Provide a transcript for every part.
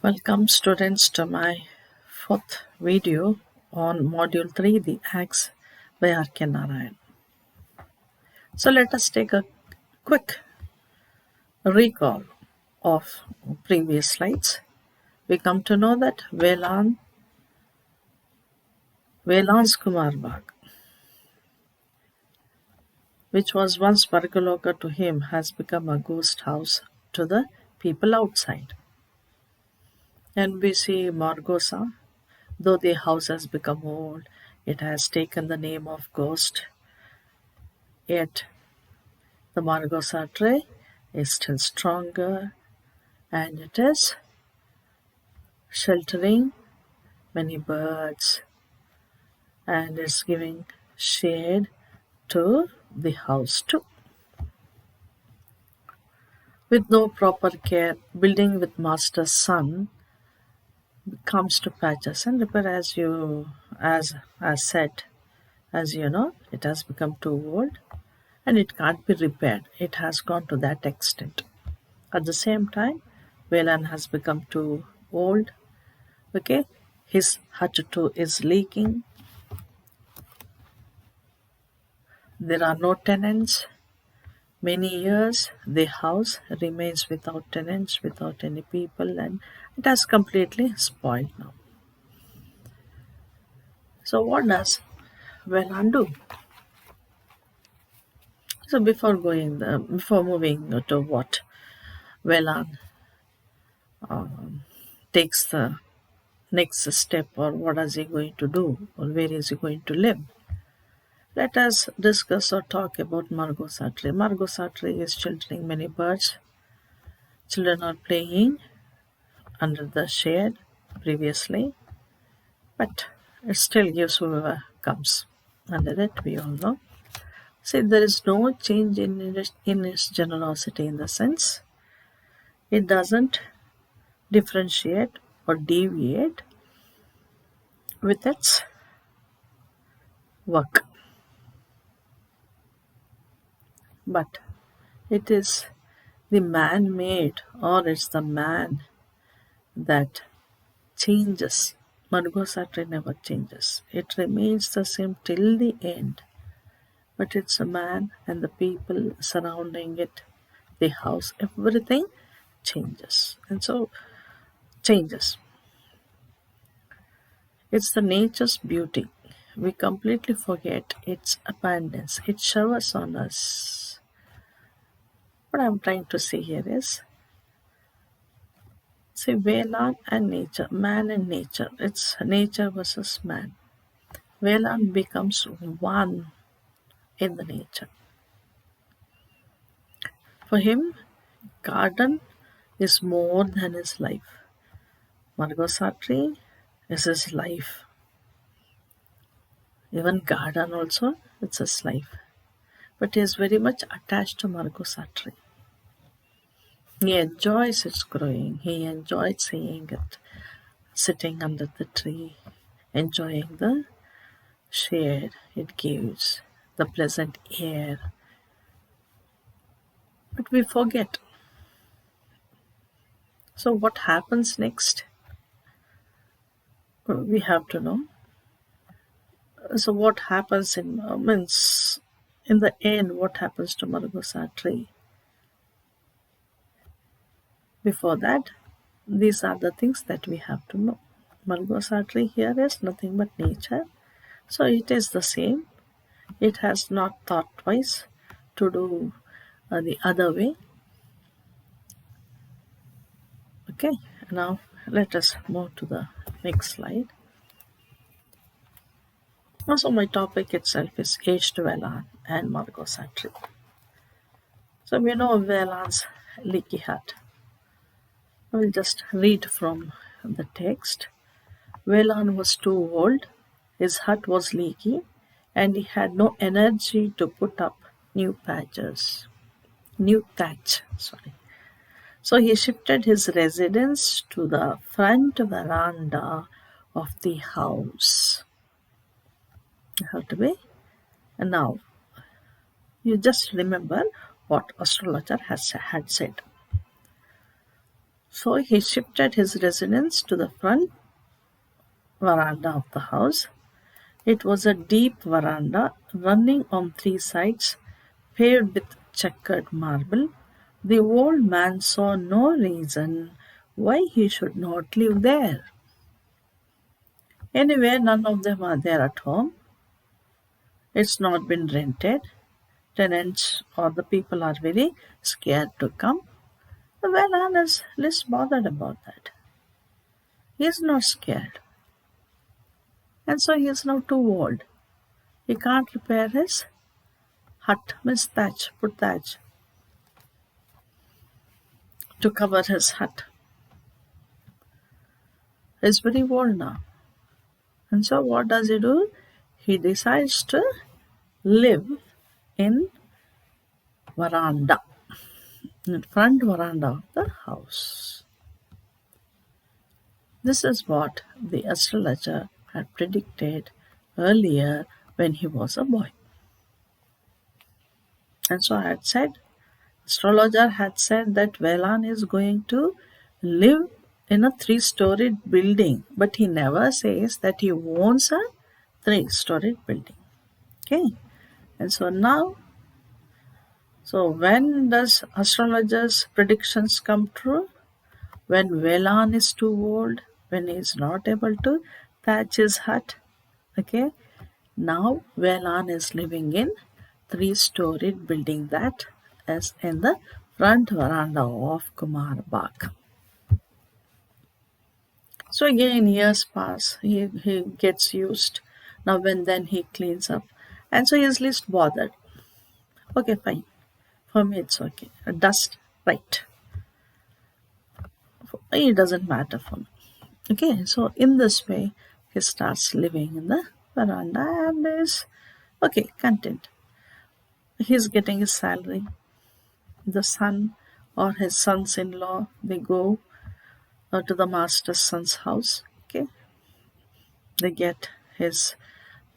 Welcome students to my fourth video on module 3, the acts by R.K.Narayan. So let us take a quick recall of previous slides. We come to know that Velan's Kumar Bagh, which was once Swargaloka to him, has become a ghost house to the people outside. And we see Margosa, though the house has become old, it has taken the name of ghost, yet the Margosa tree is still stronger and it is sheltering many birds and is giving shade to the house too. With no proper care, building with master's son comes to patches and repair as said, as you know, it has become too old and it can't be repaired. It has gone to that extent. At the same time, Velan has become too old. Okay, his hut too is leaking. There are no tenants. Many years the house remains without tenants, without any people, and it has completely spoiled now. So what does Velan do? So before moving to what Velan takes the next step, or what is he going to do, or where is he going to live, let us discuss or talk about Margosa tree. Margosa tree is sheltering many birds. Children are playing under the shade previously, but it still gives whoever comes under it, we all know. See, there is no change in its generosity, in the sense it doesn't differentiate or deviate with its work, but it is the man-made, or it's the man that changes. Margosa tree never changes. It remains the same till the end. But it's a man and the people surrounding it, the house, everything changes. And so changes. It's the nature's beauty. We completely forget its abundance. It showers on us. What I'm trying to say here is, see, Velan and nature, man and nature. It's nature versus man. Velan becomes one in the nature. For him, garden is more than his life. Margosa tree is his life. Even garden also, it's his life. But he is very much attached to Margosa tree. He enjoys its growing. He enjoys seeing it, sitting under the tree, enjoying the shade it gives, the pleasant air. But we forget. So what happens next? We have to know. So what happens in the end, what happens to Margosa tree? Before that, these are the things that we have to know. Margosa tree here is nothing but nature. So it is the same. It has not thought twice to do the other way. Okay, now let us move to the next slide. Also, my topic itself is aged Velan and Margosa tree. So we know Velan's leaky hut. I will just read from the text. Velan was too old, his hut was leaky, and he had no energy to put up new thatch. So he shifted his residence to the front veranda of the house. You have to be. And now, you just remember what astrologer had said. So he shifted his residence to the front veranda of the house. It was a deep veranda running on three sides, paved with checkered marble. The old man saw no reason why he should not live there. Anyway, none of them are there at home. It's not been rented. Tenants or the people are very scared to come. Well, Anne is less bothered about that. He is not scared. And so he is now too old. He can't repair his hut, means thatch, put thatch to cover his hut. He's very old now. And so what does he do? He decides to live in veranda, in front veranda of the house. This is what the astrologer had predicted earlier when he was a boy. And so I had said, astrologer had said that Velan is going to live in a 3-storied building, but he never says that he owns a 3-storied building. Okay, and so now, so when does astrologer's predictions come true? When Velan is too old, when he is not able to thatch his hut. Okay, now Velan is living in 3-storied building, that is in the front veranda of Kumar Bagh. So again years pass, he gets used. Now and then he cleans up, and so he is least bothered. Okay, fine. For me it's okay. Dust, right. It doesn't matter for me. Okay, so in this way he starts living in the veranda and is okay, content. He's getting his salary. The son or his sons-in-law, they go to the master's son's house. Okay, they get his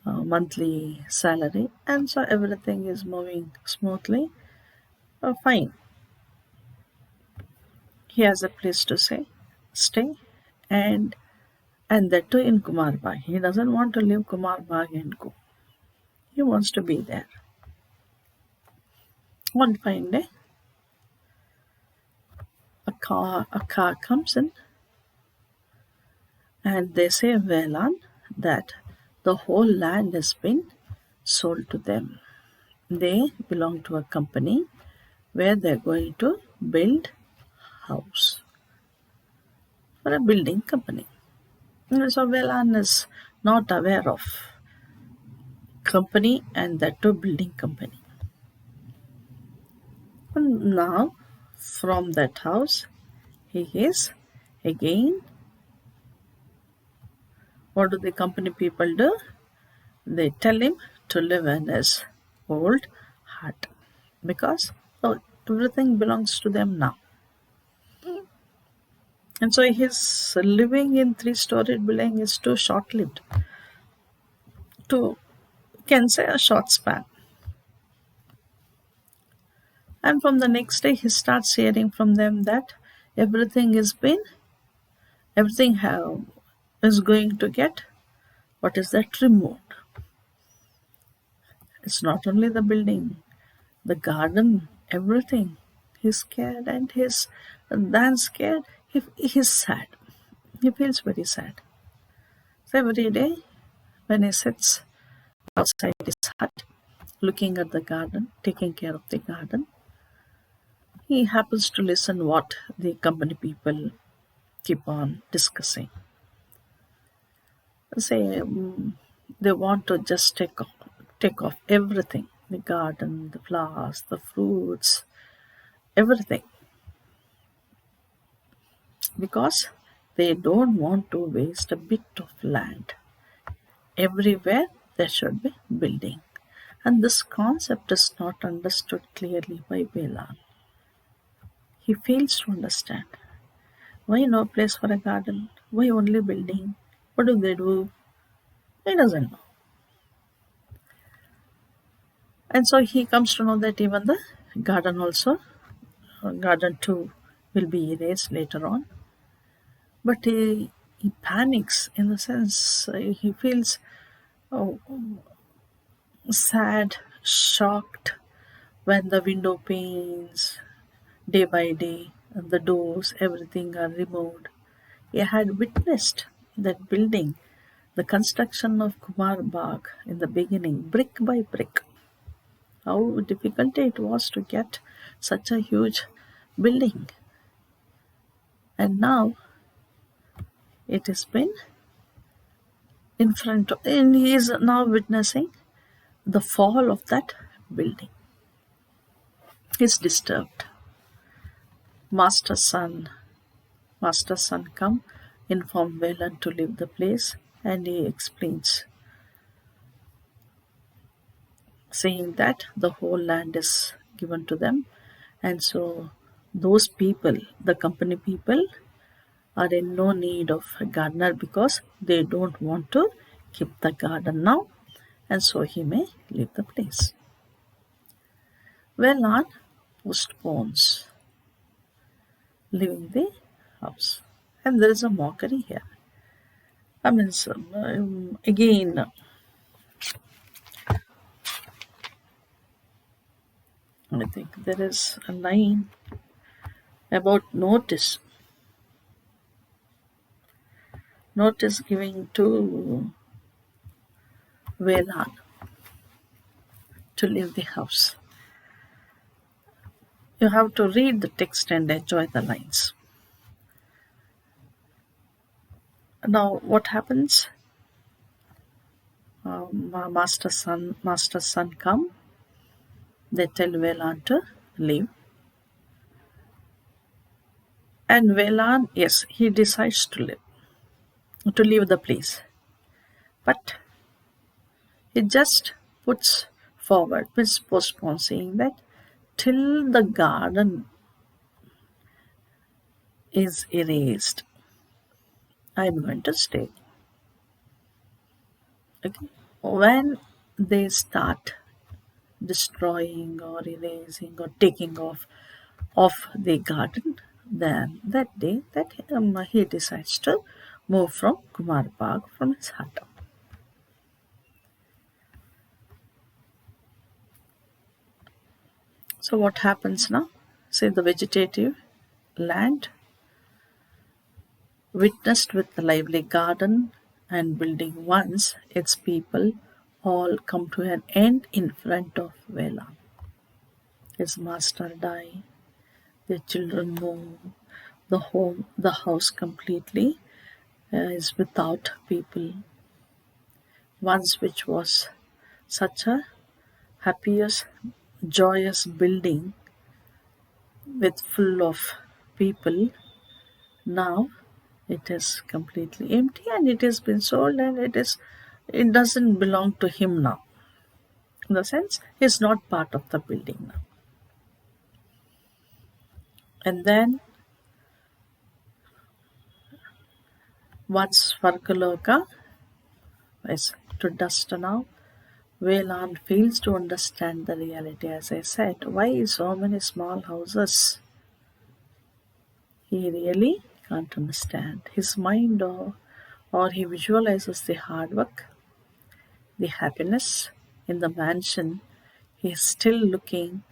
monthly salary, and so everything is moving smoothly. Fine. He has a place to stay, and that too in Kumar Bagh. He doesn't want to leave Kumar Bagh and go. He wants to be there. One fine day, a car comes in, and they say Velan that the whole land has been sold to them. They belong to a company where they're going to build house for a building company. And so Velan is not aware of company, and that too building company. And now from that house he is again, what do the company people do? They tell him to live in his old hut, because everything belongs to them now. And so his living in 3-storied building is too short-lived, to can say a short span. And from the next day he starts hearing from them that everything is going to get, what is that, removed. It's not only the building, the garden, everything. He's scared, and he's then scared. He's sad. He feels very sad. So every day when he sits outside his hut, looking at the garden, taking care of the garden, he happens to listen what the company people keep on discussing. Say they want to just take off everything, the garden, the flowers, the fruits, everything, because they don't want to waste a bit of land. Everywhere there should be building, and this concept is not understood clearly by Velan. He fails to understand. Why no place for a garden? Why only building? What do they do? He doesn't know. And so he comes to know that even the garden also, garden too, will be erased later on. But he panics in the sense he feels oh, sad, shocked when the window panes, day by day, and the doors, everything are removed. He had witnessed that building, the construction of Kumar Bagh in the beginning, brick by brick. How difficult it was to get such a huge building. And now it has been in front of, and he is now witnessing the fall of that building. He's disturbed. Master son, master son come, inform Velan to leave the place, and he explains, saying that the whole land is given to them, and so those people, the company people, are in no need of a gardener because they don't want to keep the garden now, and so he may leave the place. Velan postpones leaving the house, and there is a mockery here. I mean, again, I think there is a line about notice giving to Velan to leave the house. You have to read the text and enjoy the lines. Now, what happens? Master son come. They tell Velan to leave. And Velan, yes, he decides to leave the place. But he just puts forward, postpone, saying that till the garden is erased, I'm going to stay. Okay? When they start destroying or erasing or taking off the garden, then that day that he decides to move from Kumar Bagh, from his hut. So what happens now? Say the vegetative land witnessed with the lively garden and building once, its people all come to an end in front of Velan. His master die, their children move, the house completely is without people. Once which was such a happiest, joyous building with full of people, now it is completely empty and it has been sold, and it doesn't belong to him now. In the sense, he's not part of the building now. And then once Svargaloka is to dust now, Velan fails to understand the reality. As I said, why so many small houses? He really can't understand. His mind, or he visualizes the hard work, the happiness in the mansion. He is still looking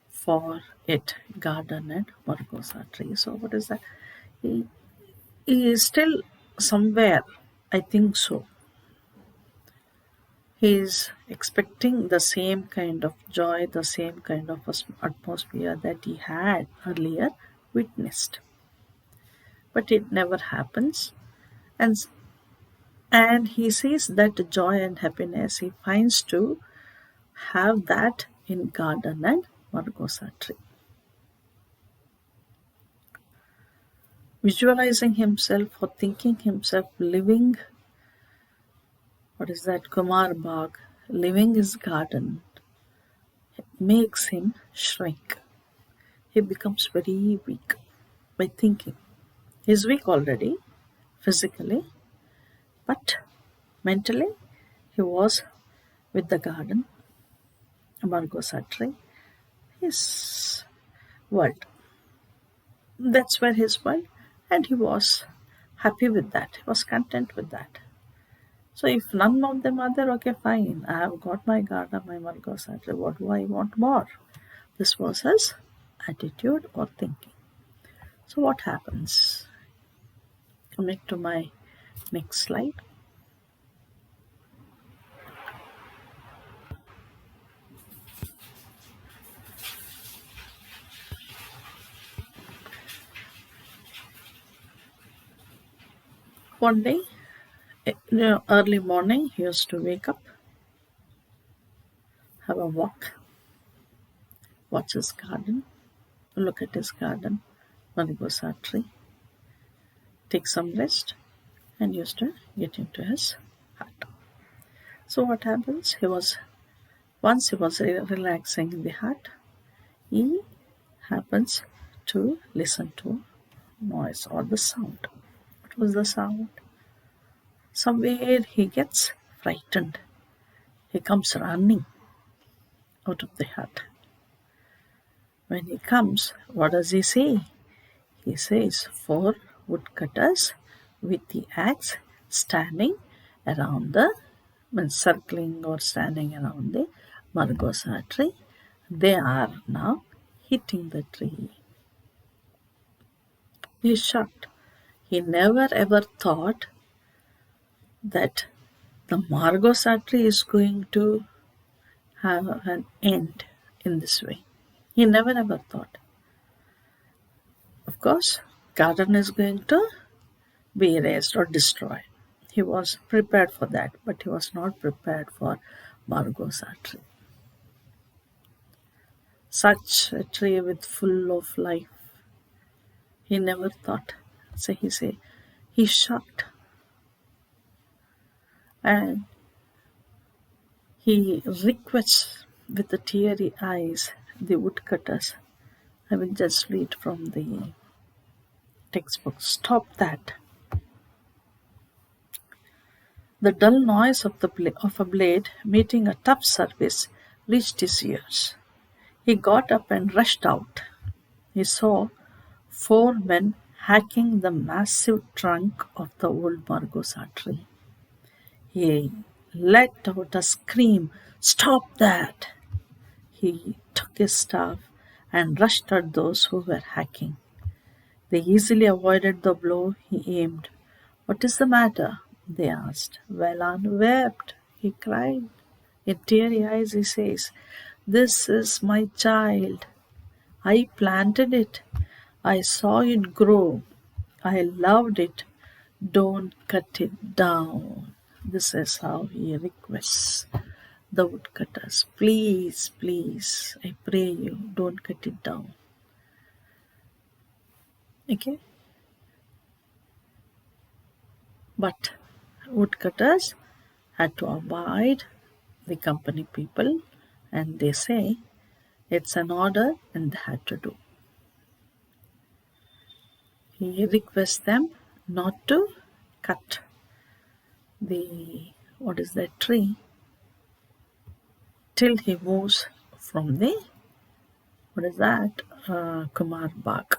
for it, garden and margosa tree. So what is that? He is still somewhere, I think so. He is expecting the same kind of joy, the same kind of atmosphere that he had earlier witnessed. But it never happens. And he sees that joy and happiness he finds to have that in garden and margosa tree. Visualizing himself or thinking himself living, what is that, Kumar Bagh, living his garden, makes him shrink. He becomes very weak by thinking. He's weak already, physically, but mentally he was with the garden, margosa tree, his world. That's where his world, and he was happy with that. He was content with that. So if none of them are there, okay, fine. I have got my garden, my Margosa tree. What do I want more? This was his attitude or thinking. So what happens? Coming to my next slide. One day, early morning, he used to wake up, have a walk, watch his garden, look at his garden, Marigosa tree, take some rest, and used to get into his hut. So what happens? Once he was relaxing in the hut, he happens to listen to noise or the sound. What was the sound? Somewhere he gets frightened. He comes running out of the hut. When he comes, what does he say? He says, 4 woodcutters with the axe standing around circling or standing around the Margosa tree. They are now hitting the tree. He is shocked. He never ever thought that the Margosa tree is going to have an end in this way. He never ever thought. Of course, garden is going to be erased or destroyed. He was prepared for that, but he was not prepared for Margosa tree. Such a tree with full of life. He never thought. So he's shocked. And he requests with the teary eyes the woodcutters. I will just read from the textbook. Stop that. The dull noise of a blade meeting a tough surface reached his ears. He got up and rushed out. He saw 4 men hacking the massive trunk of the old Margosa tree. He let out a scream, "Stop that!" He took his staff and rushed at those who were hacking. They easily avoided the blow he aimed. "What is the matter?" they asked. "Well, unwept," he cried. In teary eyes he says, "This is my child. I planted it. I saw it grow. I loved it. Don't cut it down." This is how he requests the woodcutters. Please, please, I pray you, don't cut it down. Okay? But woodcutters had to abide the company people, and they say it's an order and they had to do. He requests them not to cut the tree till he moves from the Kumar Bagh.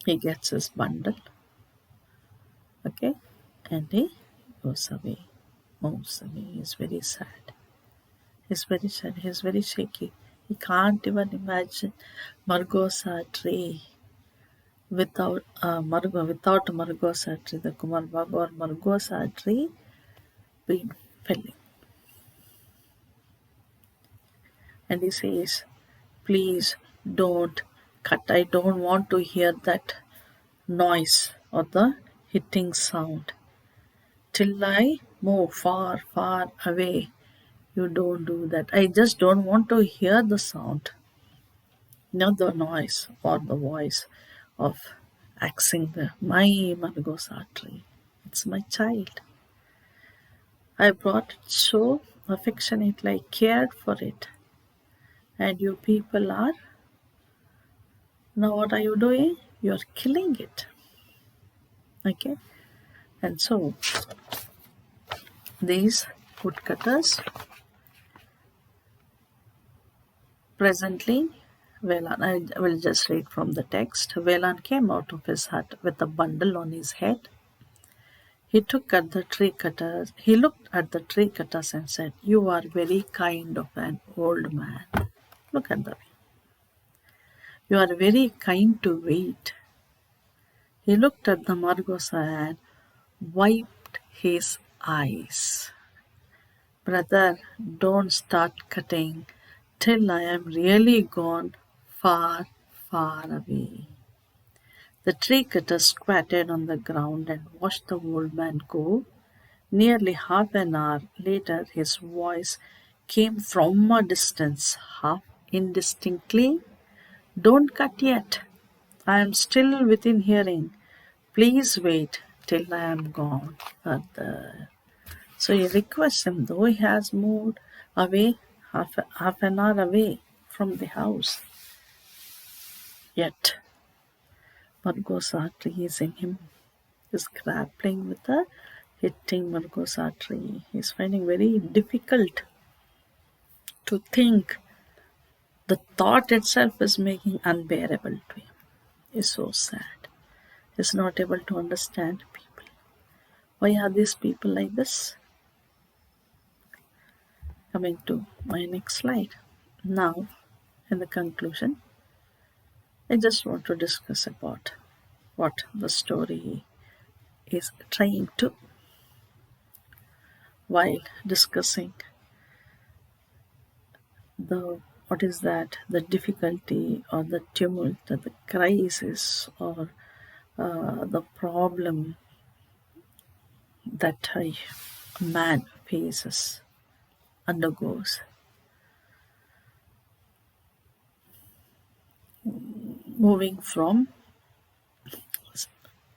He gets his bundle, okay, and he goes away, moves away. He's very sad. He's very sad. He's very shaky. He can't even imagine Margosa tree without Margosa tree, the Kumar Bagh or Margosa tree being felling. And he says, "Please don't cut. I don't want to hear that noise or the hitting sound. Till I move far, far away, you don't do that. I just don't want to hear the sound, not the noise or the voice of axing my Margosa tree. It's my child. I brought it so affectionately. I cared for it. And you people are, now what are you doing? You're killing it." Okay? And so, these woodcutters presently Velan, I will just read from the text. Velan came out of his hut with a bundle on his head. He took at the tree cutters. He looked at the tree cutters and said, "You are very kind of an old man." Look at the way. You are very kind to wait. He looked at the Margosa and wiped his eyes. Brother, don't start cutting till I am really gone far, far away. The tree cutter squatted on the ground and watched the old man go. Nearly half an hour later, his voice came from a distance, half indistinctly. "Don't cut yet. I am still within hearing. Please wait till I am gone further." So he requests him, though he has moved away, half an hour away from the house. Yet, Margosa tree is in him. He's grappling with the hitting Margosa tree. He's finding very difficult to think. The thought itself is making unbearable to him. He's so sad. He's not able to understand people. Why are these people like this? Coming to my next slide. Now, in the conclusion, I just want to discuss about what the story is trying to. While discussing the difficulty or the tumult or the crisis or the problem that a man faces, undergoes, moving from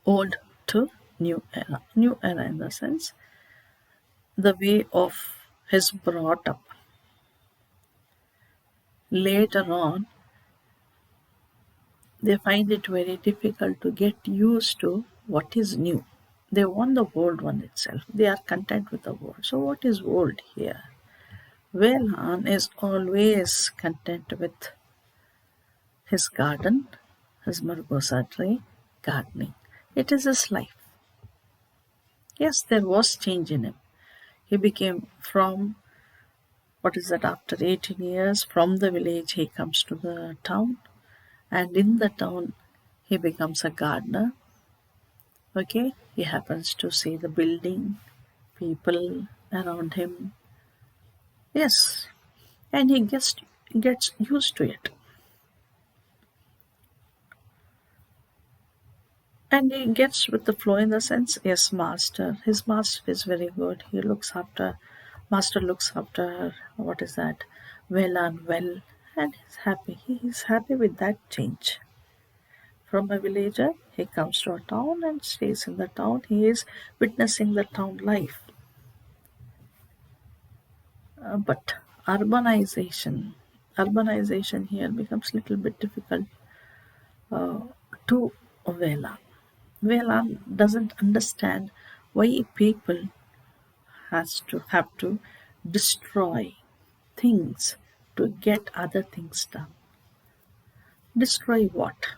old to new era in the sense the way of his brought up. Later on, they find it very difficult to get used to what is new. They want the old one itself. They are content with the old. So what is old here? Velan is always content with his garden, his Margosa tree, gardening. It is his life. Yes, there was change in him. He became after 18 years, from the village he comes to the town, and in the town he becomes a gardener. Okay, he happens to see the building, people around him. Yes, and he gets used to it. And he gets with the flow in the sense, yes, his master is very good. Master looks after, well and well, and he's happy. He's happy with that change. From a villager, he comes to a town and stays in the town. He is witnessing the town life. But urbanization here becomes a little bit difficult to Velan. Velan doesn't understand why people have to destroy things to get other things done. Destroy what?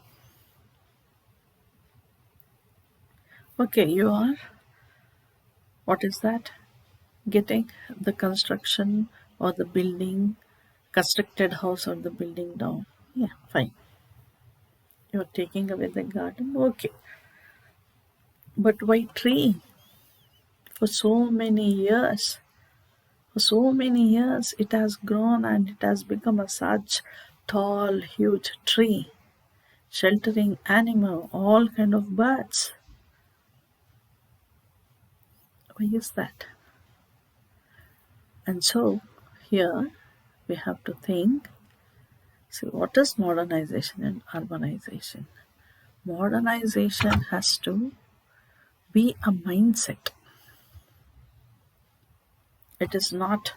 Okay, you are, getting the construction or the building, constructed house or the building down. Yeah, fine. You're taking away the garden. Okay. But why tree? For so many years, it has grown and it has become a such tall, huge tree, sheltering animal, all kind of birds. Why is that? And so here we have to think, see, what is modernization and urbanization? Modernization has to be a mindset. It is not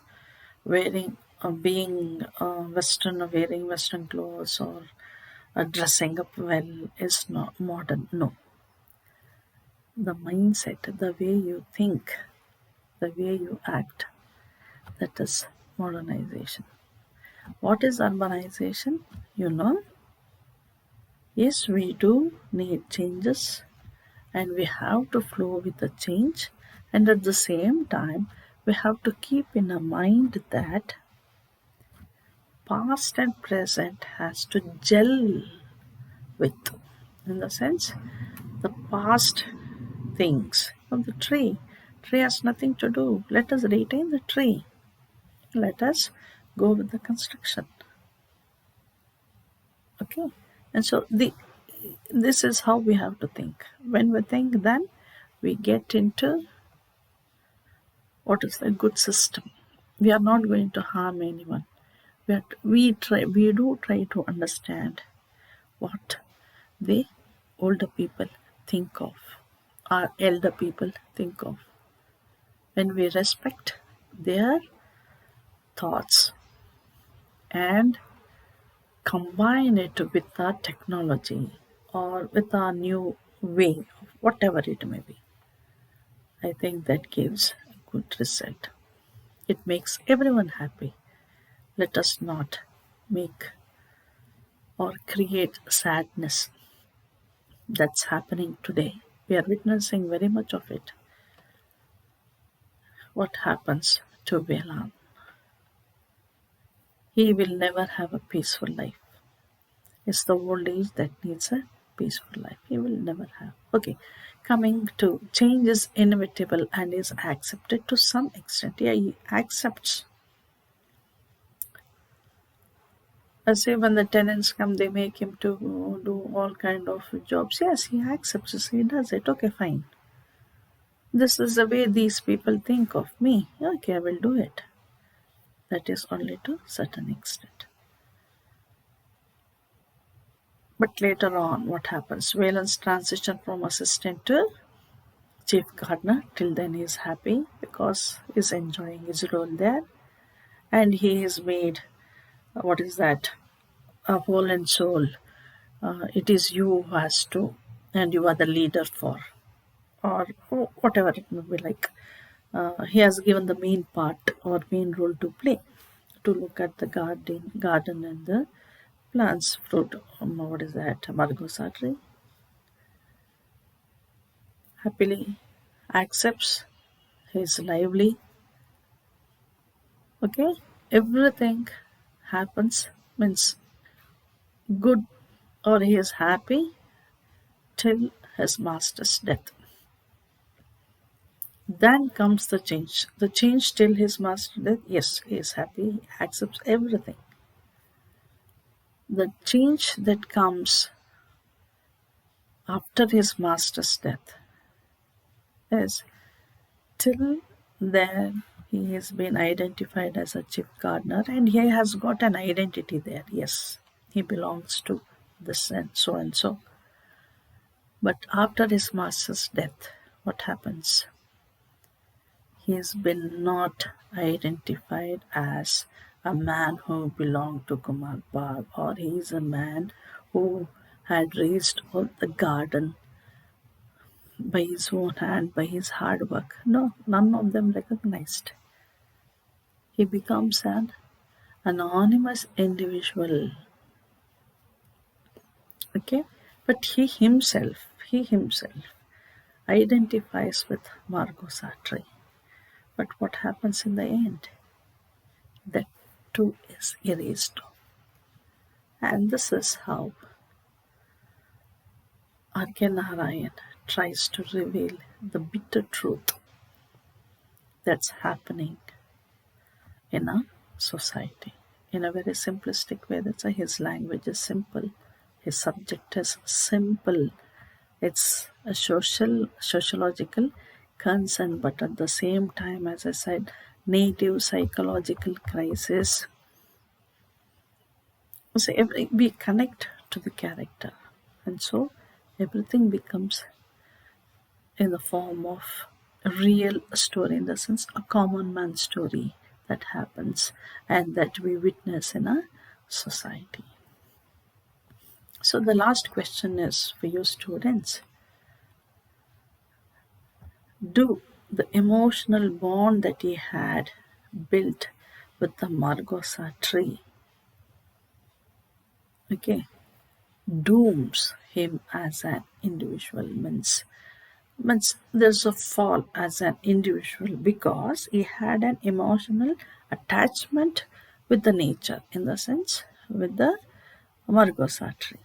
being Western or wearing Western clothes or dressing up well is not modern. No. The mindset, the way you think, the way you act, that is modernization. What is urbanization? You know, yes, we do need changes and we have to flow with the change, and at the same time we have to keep in our mind that past and present has to gel with, in the sense, the past things of the tree has nothing to do. Let us retain the tree, let us go with the construction. Okay, and so this is how we have to think. When we think, then we get into what is the good system. We are not going to harm anyone. We do try to understand what the older people think of, our elder people think of. When we respect their thoughts and combine it with our technology or with our new way, whatever it may be, I think that gives a good result. It makes everyone happy. Let us not make or create sadness. That's happening today. We are witnessing very much of it. What happens to Velan? He will never have a peaceful life. It's the old age that needs a peaceful life. He will never have. Okay, coming to change is inevitable and is accepted to some extent. Yeah, he accepts. As say when the tenants come, they make him to do all kind of jobs. Yes, he accepts it. He does it. Okay, fine. This is the way these people think of me. Okay, I will do it. That is only to a certain extent. But later on, what happens? Wayland's transition from assistant to chief gardener. Till then, he is happy because he's enjoying his role there, and he is made what is that? A whole and soul. It is you who has to, and you are the leader for, or whatever it may be like. He has given the main part or main role to play, to look at the garden and the plants, fruit. What is that? Margosa tree. Happily accepts. He's lively. Okay, everything happens means good, or he is happy till his master's death. Then comes the change. The change till his master's death. Yes, he is happy. He accepts everything. The change that comes after his master's death is till then he has been identified as a chief gardener and he has got an identity there. Yes, he belongs to this and so and so. But after his master's death, what happens? He has been not identified as a man who belonged to Kumar Bagh, or he is a man who had raised all the garden by his own hand, by his hard work. No, none of them recognized. He becomes an anonymous individual. Okay? But he himself identifies with Margot Sartre. But what happens in the end? That too is erased. And this is how R.K.Narayan tries to reveal the bitter truth that's happening in a society in a very simplistic way. That's why his language is simple, his subject is simple. It's a sociological concern, but at the same time, as I said, native psychological crisis. So we connect to the character, and so everything becomes in the form of a real story, in the sense a common man story that happens and that we witness in a society. So the last question is for you students. Do the emotional bond that he had built with the Margosa tree Okay, dooms him as an individual means there's a fall as an individual because he had an emotional attachment with the nature, in the sense with the Margosa tree.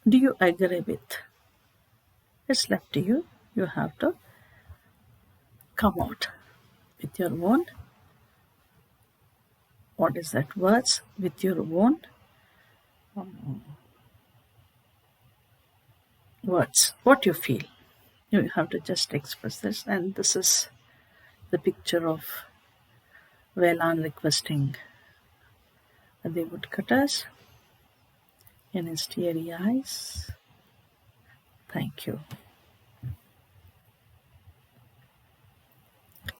Do you agree with? It's left to you. You have to come out with your own, what is that words, with your own words, what you feel. You have to just express this. And this is the picture of Velan requesting the woodcutters in his teary eyes. Thank you.